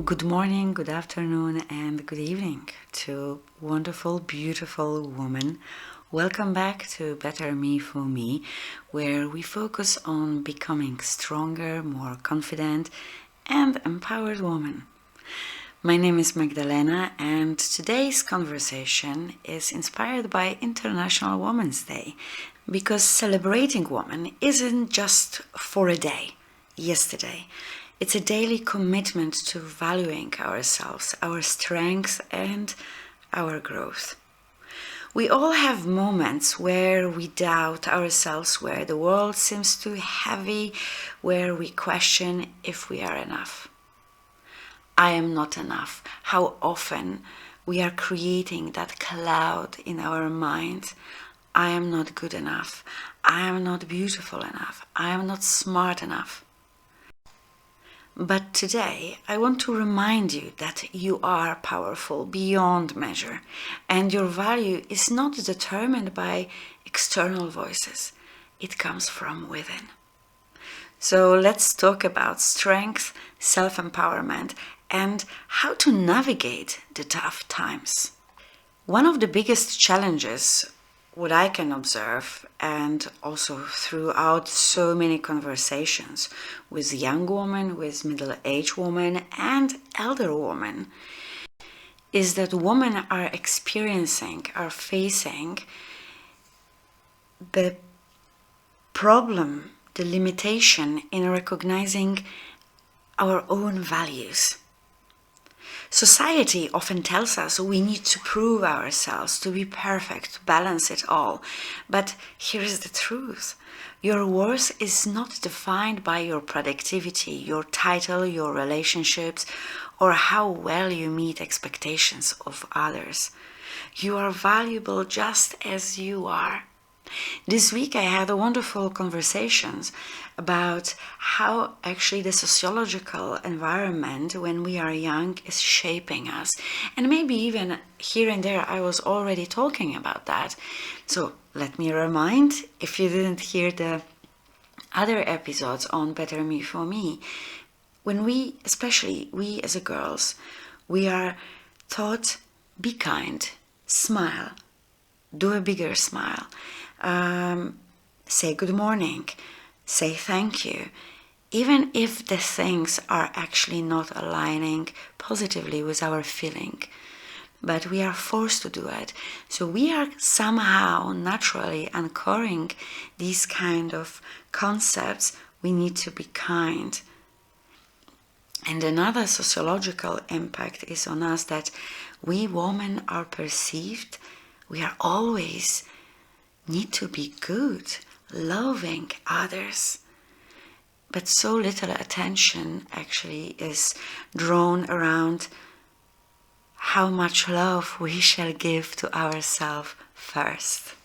Good morning, good afternoon, and good evening to wonderful, beautiful women. Welcome back to Better Me for Me, where we focus on becoming stronger, more confident, and empowered women. My name is Magdalena, and today's conversation is inspired by International Women's Day, because celebrating women isn't just for a day, yesterday. It's a daily commitment to valuing ourselves, our strengths, and our growth. We all have moments where we doubt ourselves, where the world seems too heavy, where we question if we are enough. I am not enough. How often we are creating that cloud in our mind. I am not good enough. I am not beautiful enough. I am not smart enough. But today, I want to remind you that you are powerful beyond measure, and your value is not determined by external voices. It comes from within. So let's talk about strength, self-empowerment, and how to navigate the tough times. One of the biggest challenges, what I can observe, and also throughout so many conversations with young women, with middle-aged women, and elder women, is that women are facing the problem, the limitation in recognizing our own values. Society often tells us we need to prove ourselves, to be perfect, to balance it all. But here is the truth. Your worth is not defined by your productivity, your title, your relationships, or how well you meet expectations of others. You are valuable just as you are. This week I had a wonderful conversations about how actually the sociological environment when we are young is shaping us. And maybe even here and there I was already talking about that. So let me remind, if you didn't hear the other episodes on Better Me for Me, when we, especially we as girls, we are taught, be kind, smile, do a bigger smile. Say good morning, say thank you, even if the things are actually not aligning positively with our feeling. But we are forced to do it. So we are somehow naturally anchoring these kind of concepts. We need to be kind. And another sociological impact is on us that we women are perceived, we are always need to be good, loving others. But so little attention actually is drawn around how much love we shall give to ourselves first.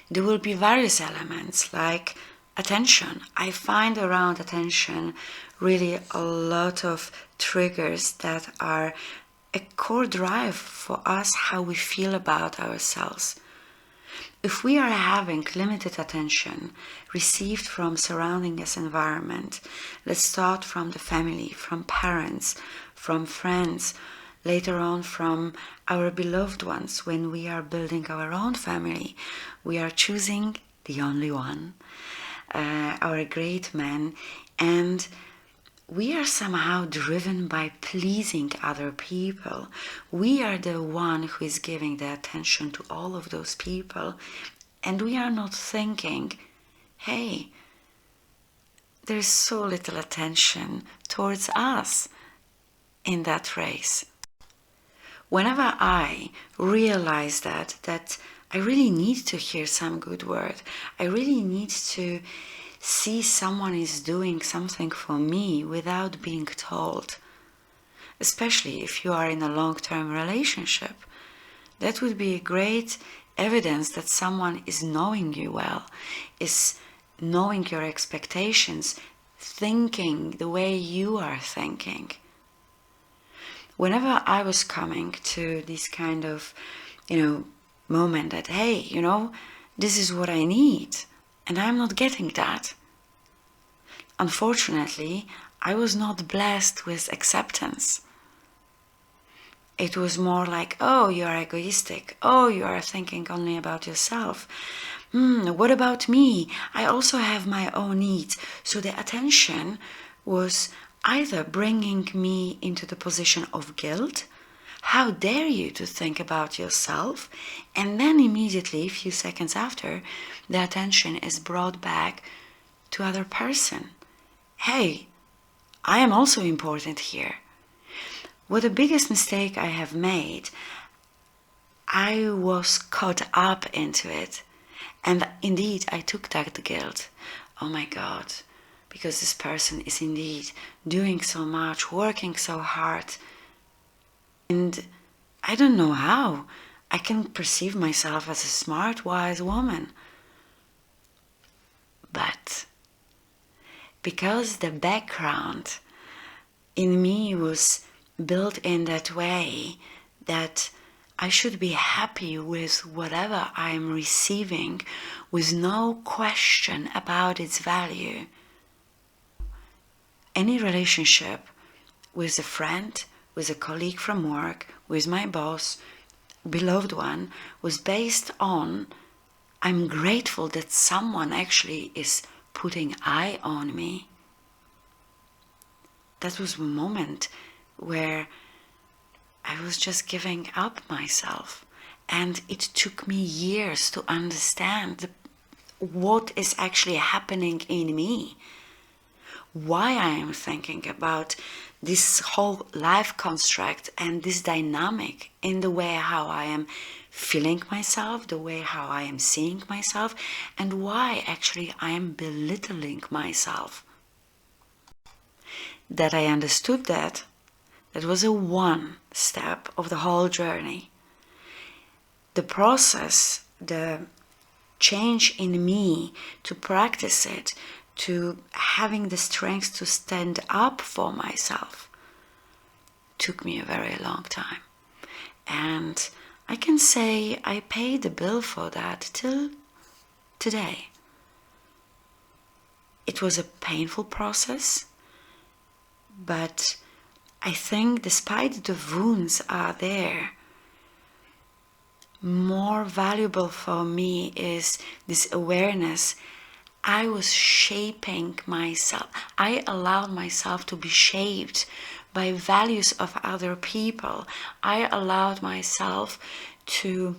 There will be various elements like attention. I find around attention really a lot of triggers that are a core drive for us, how we feel about ourselves. If we are having limited attention received from surrounding us environment, let's start from the family, from parents, from friends, later on from our beloved ones. When we are building our own family, we are choosing the only one, our great man, and we are somehow driven by pleasing other people. We are the one who is giving the attention to all of those people, and we are not thinking, hey, there's so little attention towards us in that race. Whenever I realize that I really need to hear some good word, I really need to see someone is doing something for me without being told, especially if you are in a long-term relationship. That would be a great evidence that someone is knowing you well, is knowing your expectations, thinking the way you are thinking. Whenever I was coming to this kind of, moment that, hey, this is what I need, and I'm not getting that. Unfortunately, I was not blessed with acceptance. It was more like, oh, you are egoistic. Oh, you are thinking only about yourself. What about me? I also have my own needs. So the attention was either bringing me into the position of guilt. How dare you to think about yourself? And then immediately, a few seconds after, the attention is brought back to other person. Hey, I am also important here. What the biggest mistake I have made, I was caught up into it. And indeed, I took that guilt. Oh my God, because this person is indeed doing so much, working so hard. And I don't know how. I can perceive myself as a smart, wise woman. But because the background in me was built in that way that I should be happy with whatever I am receiving with no question about its value. Any relationship with a friend, with a colleague from work, with my boss, beloved one, was based on I'm grateful that someone actually is putting eye on me. That was a moment where I was just giving up myself, and it took me years to understand what is actually happening in me, why I am thinking about this whole life construct and this dynamic in the way how I am feeling myself, the way how I am seeing myself, and why actually I am belittling myself. That I understood that was a one step of the whole journey. The process, the change in me to practice it, to having the strength to stand up for myself, took me a very long time. And I can say I paid the bill for that till today. It was a painful process, but I think despite the wounds are there, more valuable for me is this awareness. I was shaping myself. I allowed myself to be shaped by values of other people. I allowed myself to,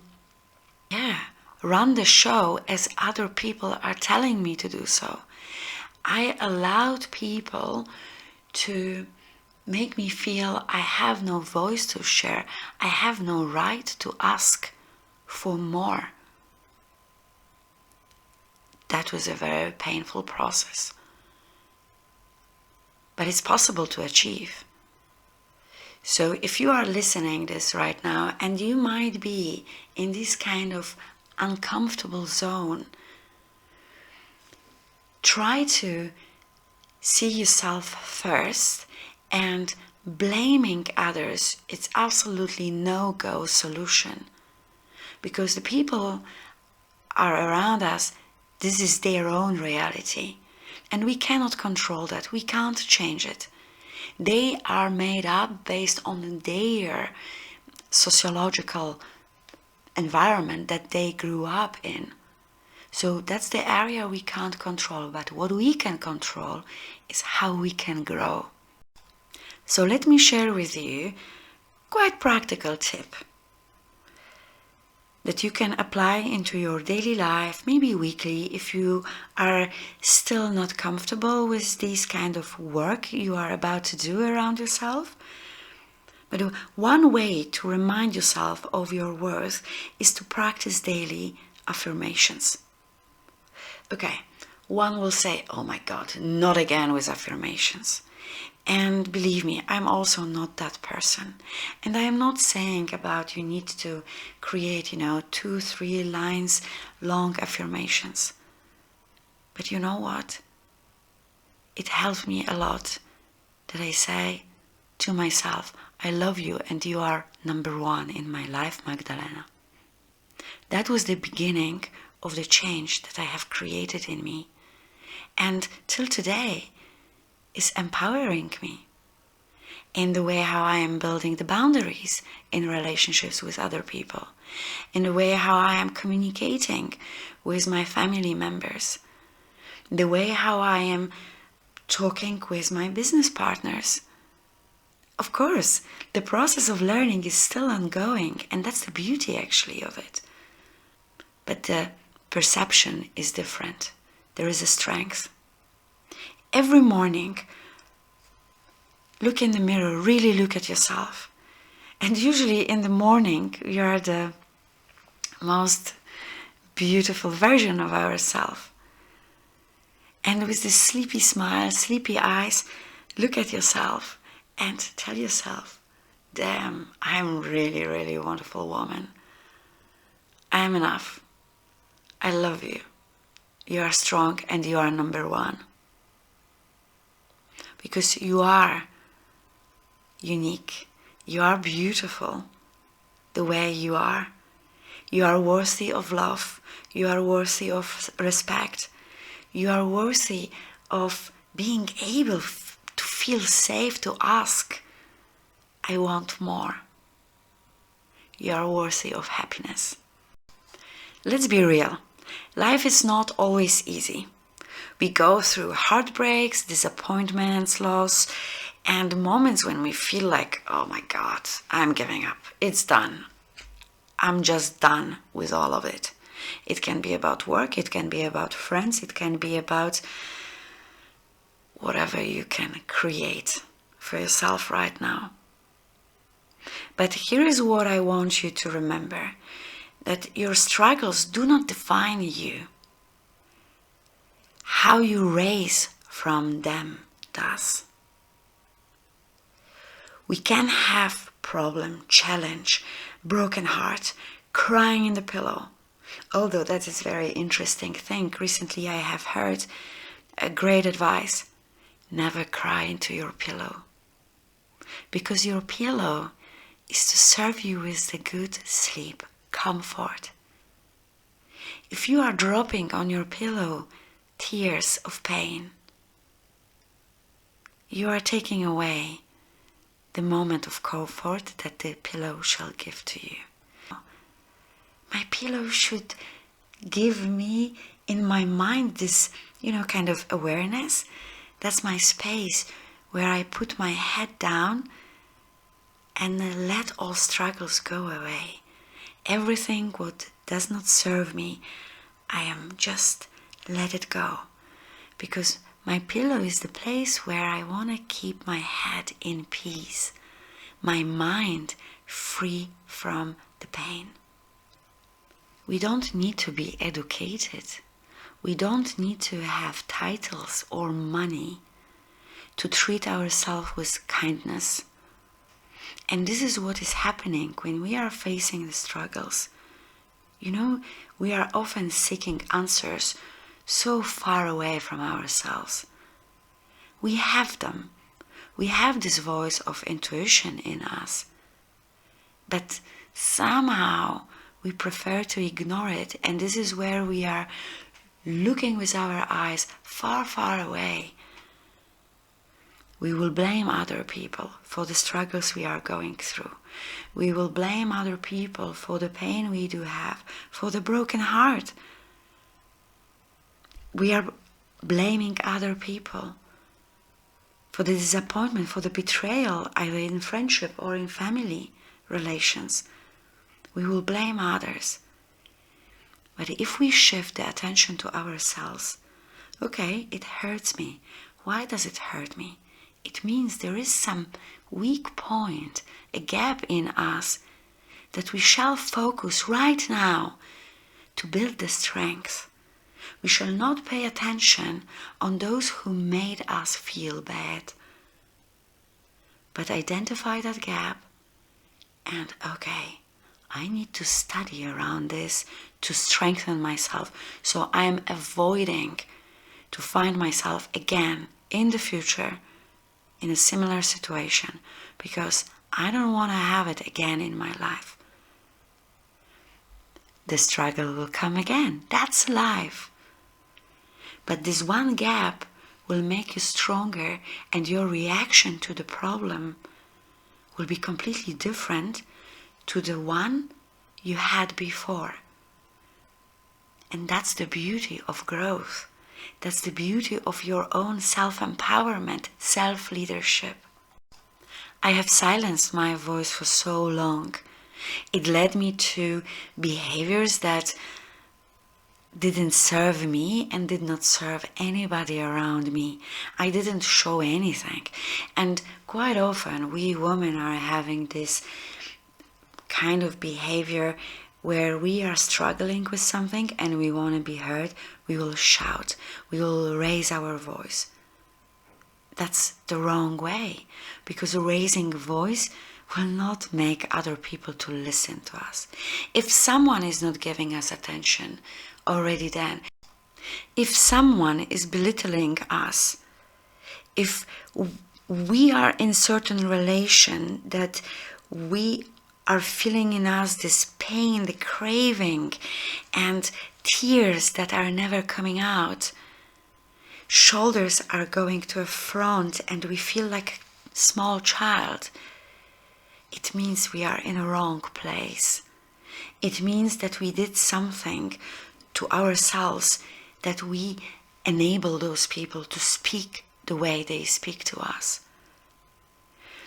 run the show as other people are telling me to do so. I allowed people to make me feel I have no voice to share. I have no right to ask for more. That was a very painful process. But it's possible to achieve. So if you are listening this right now and you might be in this kind of uncomfortable zone, try to see yourself first, and blaming others, it's absolutely no-go solution. Because the people are around us, this is their own reality. And we cannot control that, we can't change it. They are made up based on their sociological environment that they grew up in. So that's the area we can't control, but what we can control is how we can grow. So let me share with you quite practical tip that you can apply into your daily life, maybe weekly, if you are still not comfortable with this kind of work you are about to do around yourself. But one way to remind yourself of your worth is to practice daily affirmations. Okay, one will say, oh my God, not again with affirmations. And believe me, I'm also not that person. And I am not saying about you need to create, 2-3 lines long affirmations. But you know what? It helps me a lot that I say to myself, I love you and you are number one in my life, Magdalena. That was the beginning of the change that I have created in me. And till today, is empowering me. In the way how I am building the boundaries in relationships with other people. In the way how I am communicating with my family members. The way how I am talking with my business partners. Of course, the process of learning is still ongoing, and that's the beauty actually of it. But the perception is different. There is a strength. Every morning, look in the mirror, really look at yourself. And usually in the morning, we are the most beautiful version of ourselves. And with this sleepy smile, sleepy eyes, look at yourself and tell yourself, damn, I'm really, really a wonderful woman. I'm enough. I love you. You are strong and you are number one. Because you are unique. You are beautiful the way you are. You are worthy of love. You are worthy of respect. You are worthy of being able to feel safe to ask, I want more. You are worthy of happiness. Let's be real. Life is not always easy. We go through heartbreaks, disappointments, loss, and moments when we feel like, oh my God, I'm giving up. It's done. I'm just done with all of it. It can be about work, it can be about friends, it can be about whatever you can create for yourself right now. But here is what I want you to remember, that your struggles do not define you. How you raise from them does. We can have problem, challenge, broken heart, crying in the pillow. Although that is a very interesting thing. Recently I have heard a great advice. Never cry into your pillow. Because your pillow is to serve you with the good sleep, comfort. If you are dropping on your pillow tears of pain, you are taking away the moment of comfort that the pillow shall give to you. My pillow should give me in my mind this, kind of awareness. That's my space where I put my head down and let all struggles go away. Everything what does not serve me, I am just let it go. Because my pillow is the place where I want to keep my head in peace, my mind free from the pain. We don't need to be educated. We don't need to have titles or money to treat ourselves with kindness. And this is what is happening when we are facing the struggles. We are often seeking answers so far away from ourselves. We have them. We have this voice of intuition in us. But somehow we prefer to ignore it, and this is where we are looking with our eyes far, far away. We will blame other people for the struggles we are going through. We will blame other people for the pain we do have, for the broken heart. We are blaming other people for the disappointment, for the betrayal, either in friendship or in family relations. We will blame others. But if we shift the attention to ourselves, okay, it hurts me. Why does it hurt me? It means there is some weak point, a gap in us that we shall focus right now to build the strength. We shall not pay attention on those who made us feel bad, but identify that gap and, okay, I need to study around this to strengthen myself, so I am avoiding to find myself again in the future in a similar situation, because I don't want to have it again in my life. The struggle will come again. That's life. But this one gap will make you stronger, and your reaction to the problem will be completely different to the one you had before. And that's the beauty of growth. That's the beauty of your own self-empowerment, self-leadership. I have silenced my voice for so long. It led me to behaviors that didn't serve me and did not serve anybody around me. I didn't show anything. And quite often we women are having this kind of behavior where we are struggling with something and we want to be heard. We will shout, we will raise our voice. That's the wrong way, because raising voice will not make other people to listen to us. If someone is not giving us attention already, then if someone is belittling us, if we are in certain relation that we are feeling in us this pain, the craving, and tears that are never coming out, shoulders are going to a front, and we feel like a small child, it means we are in a wrong place. It means that we did something to ourselves, that we enable those people to speak the way they speak to us.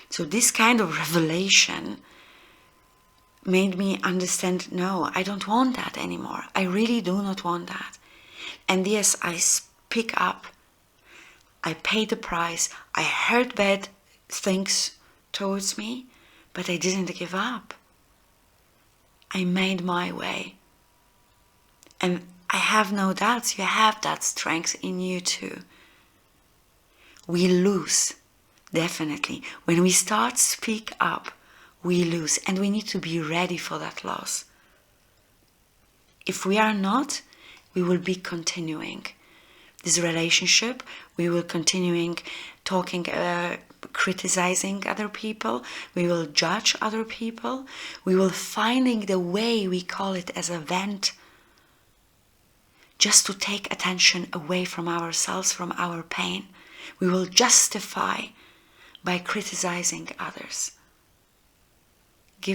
So this kind of revelation made me understand, no, I don't want that anymore. I really do not want that. And yes, I speak up. I paid the price. I heard bad things towards me, but I didn't give up. I made my way. And I have no doubts you have that strength in you too. We lose, definitely. When we start to speak up, we lose, and we need to be ready for that loss. If we are not, we will be continuing this relationship. We will continuing talking, criticizing other people. We will judge other people. We will finding the way, we call it as a vent, just to take attention away from ourselves, from our pain. We will justify by criticizing others. Do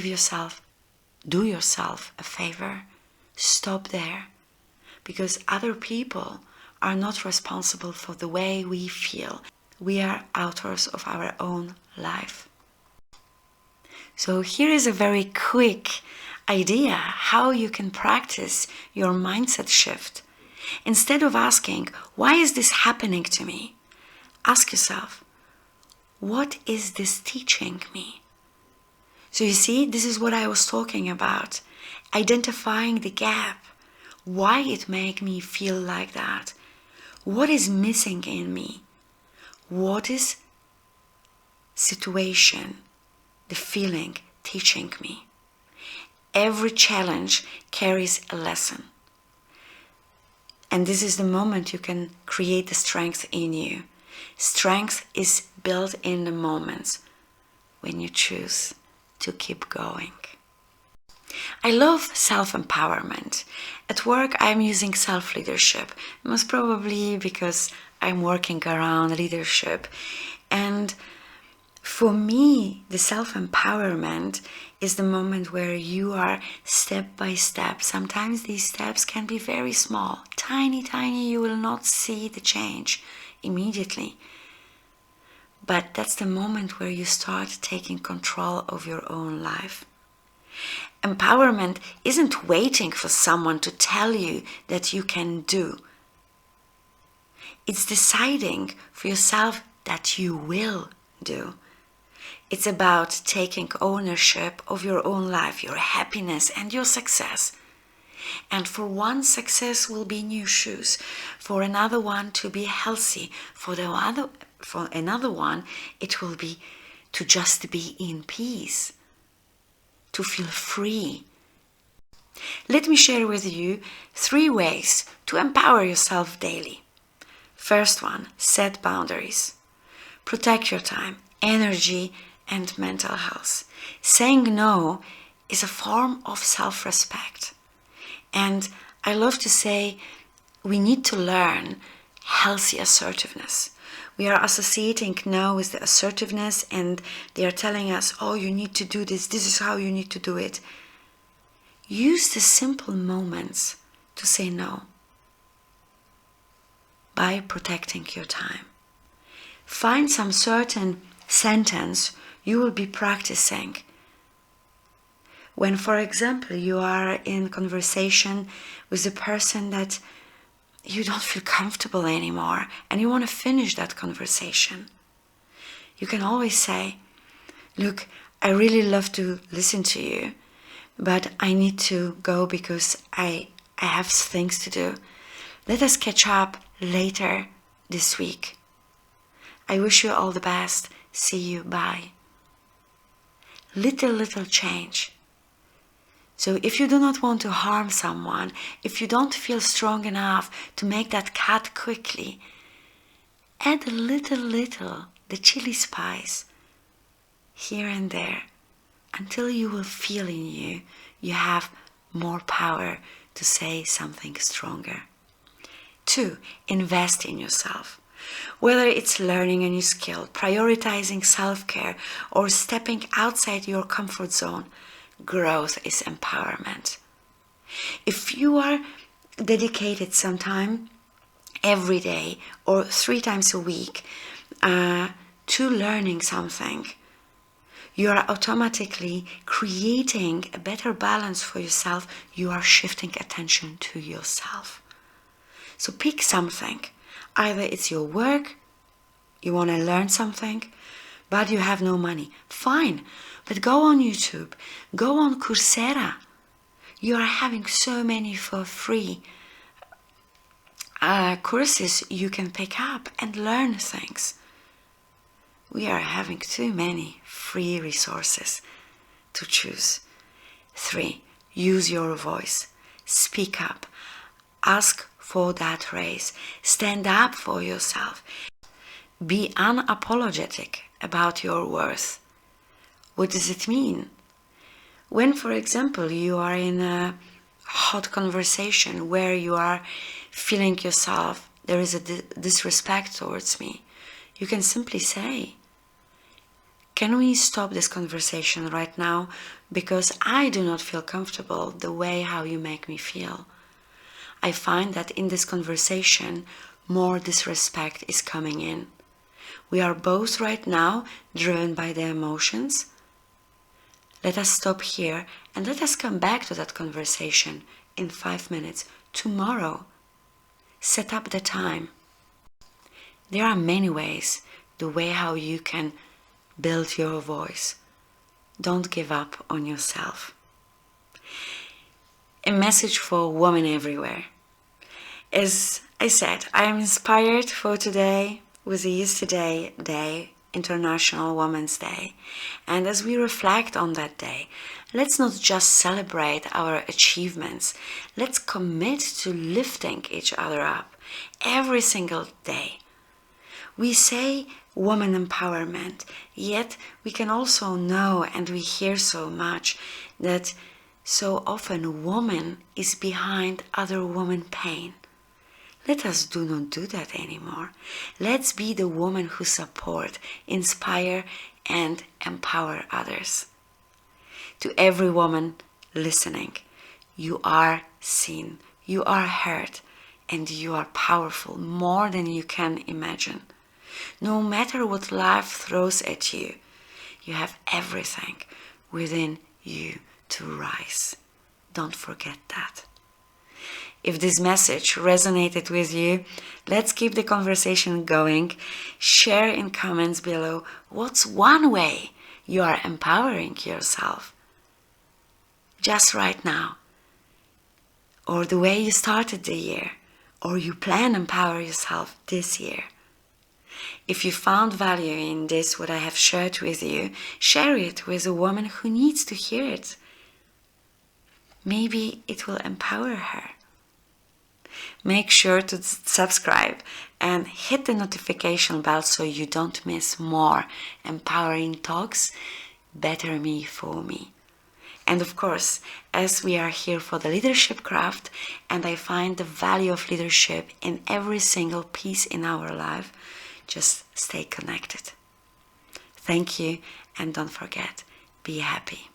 yourself a favor. Stop there, because other people are not responsible for the way we feel. We are authors of our own life. So here is a very quick idea how you can practice your mindset shift. Instead of asking, why is this happening to me? Ask yourself, what is this teaching me? So you see, this is what I was talking about. Identifying the gap. Why it make me feel like that? What is missing in me? What is situation, the feeling teaching me? Every challenge carries a lesson. And this is the moment you can create the strength in you. Strength is built in the moments when you choose to keep going. I love self-empowerment. At work, I'm using self-leadership, most probably because I'm working around leadership. And for me, the self-empowerment is the moment where you are step by step. Sometimes these steps can be very small, tiny, you will not see the change immediately. But that's the moment where you start taking control of your own life. Empowerment isn't waiting for someone to tell you that you can do. It's deciding for yourself that you will do. It's about taking ownership of your own life, your happiness and your success. And for one, success will be new shoes. For another one, to be healthy. For another one, it will be to just be in peace, to feel free. Let me share with you 3 ways to empower yourself daily. First one, set boundaries. Protect your time, energy, and mental health. Saying no is a form of self-respect. And I love to say we need to learn healthy assertiveness. We are associating now with the assertiveness, and they are telling us, oh, you need to do this, this is how you need to do it. Use the simple moments to say no by protecting your time. Find some certain sentence you will be practicing. When, for example, you are in conversation with a person that you don't feel comfortable anymore and you want to finish that conversation, you can always say, look, I really love to listen to you, but I need to go because I have things to do. Let us catch up later this week. I wish you all the best. See you. Bye. Little change. So if you do not want to harm someone, if you don't feel strong enough to make that cut quickly, add a little, the chili spice, here and there, until you will feel in you have more power to say something stronger. 2, invest in yourself. Whether it's learning a new skill, prioritizing self-care, or stepping outside your comfort zone, growth is empowerment. If you are dedicated some time every day or 3 times a week to learning something, you are automatically creating a better balance for yourself. You are shifting attention to yourself. So pick something. Either it's your work, you want to learn something, but you have no money. Fine, but go on YouTube, go on Coursera. You are having so many for free courses you can pick up and learn things. We are having too many free resources to choose. 3, use your voice. Speak up. Ask for that raise. Stand up for yourself. Be unapologetic about your worth. What does it mean? When, for example, you are in a hot conversation where you are feeling yourself, there is a disrespect towards me, you can simply say, can we stop this conversation right now because I do not feel comfortable the way how you make me feel. I find that in this conversation more disrespect is coming in. We are both right now driven by the emotions. Let us stop here and let us come back to that conversation in 5 minutes tomorrow. Set up the time. There are many ways, the way how you can build your voice. Don't give up on yourself. A message for women everywhere. As I said, I am inspired for today with the Yesterday Day, International Women's Day. And as we reflect on that day, let's not just celebrate our achievements. Let's commit to lifting each other up every single day. We say woman empowerment, yet we can also know, and we hear so much, that so often woman is behind other woman pain. Let us do not do that anymore. Let's be the woman who support, inspire, and empower others. To every woman listening, you are seen, you are heard, and you are powerful more than you can imagine. No matter what life throws at you, you have everything within you to rise. Don't forget that. If this message resonated with you, let's keep the conversation going. Share in comments below what's one way you are empowering yourself just right now, or the way you started the year, or you plan to empower yourself this year. If you found value in this, what I have shared with you, share it with a woman who needs to hear it. Maybe it will empower her. Make sure to subscribe and hit the notification bell so you don't miss more empowering talks, better me for me. And of course, as we are here for the leadership craft, and I find the value of leadership in every single piece in our life, Just stay connected. Thank you, and don't forget, be happy.